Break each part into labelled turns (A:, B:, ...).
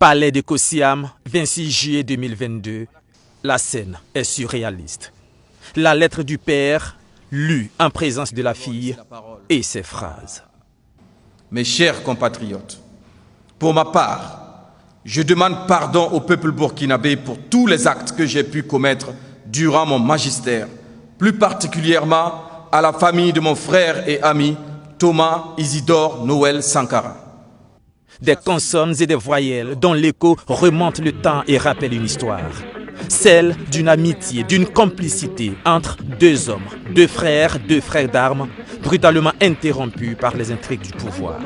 A: Palais de Kosiam, 26 juillet 2022. La scène est surréaliste. La lettre du père, lue en présence de la fille, et ses phrases.
B: Mes chers compatriotes, pour ma part, je demande pardon au peuple burkinabé pour tous les actes que j'ai pu commettre durant mon magistère, plus particulièrement à la famille de mon frère et ami Thomas Isidore Noël Sankara.
A: Des consonnes et des voyelles dont l'écho remonte le temps et rappelle une histoire. Celle d'une amitié, d'une complicité entre deux hommes, deux frères d'armes, brutalement interrompus par les intrigues du pouvoir.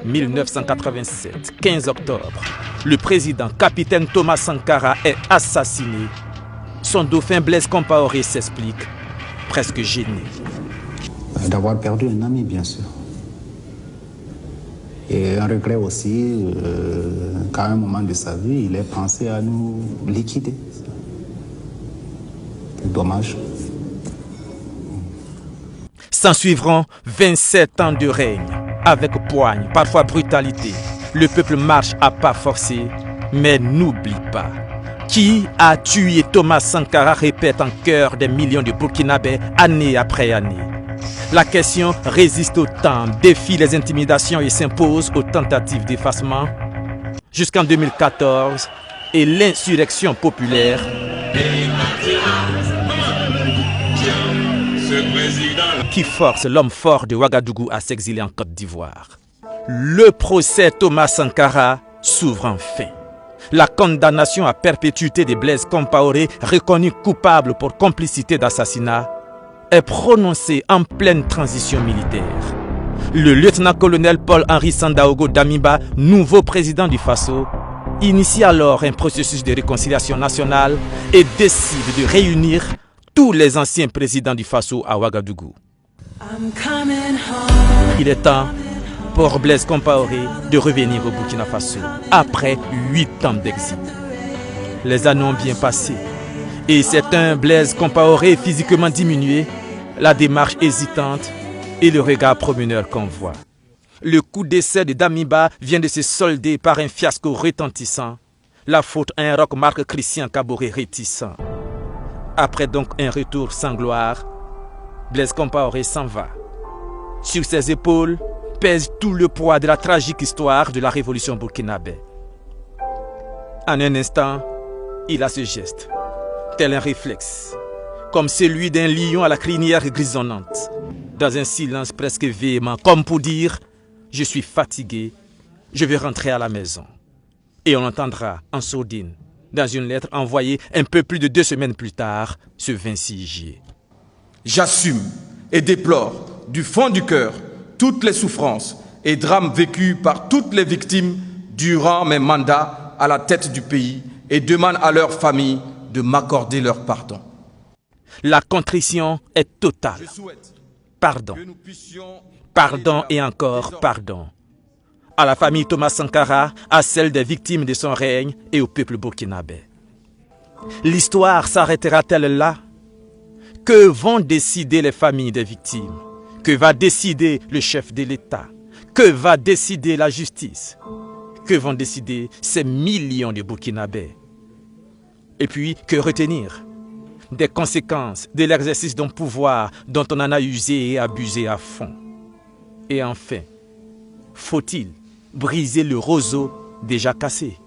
A: 1987, 15 octobre, le président capitaine Thomas Sankara est assassiné. Son dauphin Blaise Compaoré s'explique, presque gêné.
C: D'avoir perdu un ami, bien sûr. Et un regret aussi qu'à un moment de sa vie, il ait pensé à nous liquider. C'est dommage.
A: S'en suivront 27 ans de règne, avec poigne, parfois brutalité. Le peuple marche à pas forcés, mais n'oublie pas. Qui a tué Thomas Sankara répète en chœur des millions de Burkinabés année après année. La question résiste au temps, défie les intimidations et s'impose aux tentatives d'effacement jusqu'en 2014 et l'insurrection populaire qui force l'homme fort de Ouagadougou à s'exiler en Côte d'Ivoire. Le procès Thomas Sankara s'ouvre enfin. La condamnation à perpétuité de Blaise Compaoré, reconnu coupable pour complicité d'assassinat, est prononcée en pleine transition militaire. Le lieutenant-colonel Paul-Henri Sandaogo Damiba, nouveau président du Faso, initie alors un processus de réconciliation nationale et décide de réunir tous les anciens présidents du Faso à Ouagadougou. Il est temps pour Blaise Compaoré de revenir au Burkina Faso après 8 ans d'exil. Les années ont bien passé et c'est un Blaise Compaoré physiquement diminué, la démarche hésitante et le regard promeneur qu'on voit. Le coup d'essai de Damiba vient de se solder par un fiasco retentissant. La faute à un roc Marc Christian Kaboré réticent. Après donc un retour sans gloire, Blaise Compaoré s'en va. Sur ses épaules pèse tout le poids de la tragique histoire de la révolution burkinabé. En un instant, il a ce geste, tel un réflexe, comme celui d'un lion à la crinière grisonnante, dans un silence presque véhément, comme pour dire « Je suis fatigué, je vais rentrer à la maison ». Et on entendra en sourdine, dans une lettre envoyée un peu plus de 2 semaines plus tard, ce 26 juillet.
B: J'assume et déplore du fond du cœur toutes les souffrances et drames vécus par toutes les victimes durant mes mandats à la tête du pays et demande à leurs familles de m'accorder leur pardon.
A: La contrition est totale. Pardon. Pardon et encore pardon. À la famille Thomas Sankara, à celle des victimes de son règne et au peuple burkinabé. L'histoire s'arrêtera-t-elle là? Que vont décider les familles des victimes? Que va décider le chef de l'État? Que va décider la justice? Que vont décider ces millions de Burkinabés? Et puis, que retenir des conséquences de l'exercice d'un pouvoir dont on en a usé et abusé à fond? Et enfin, faut-il briser le roseau déjà cassé?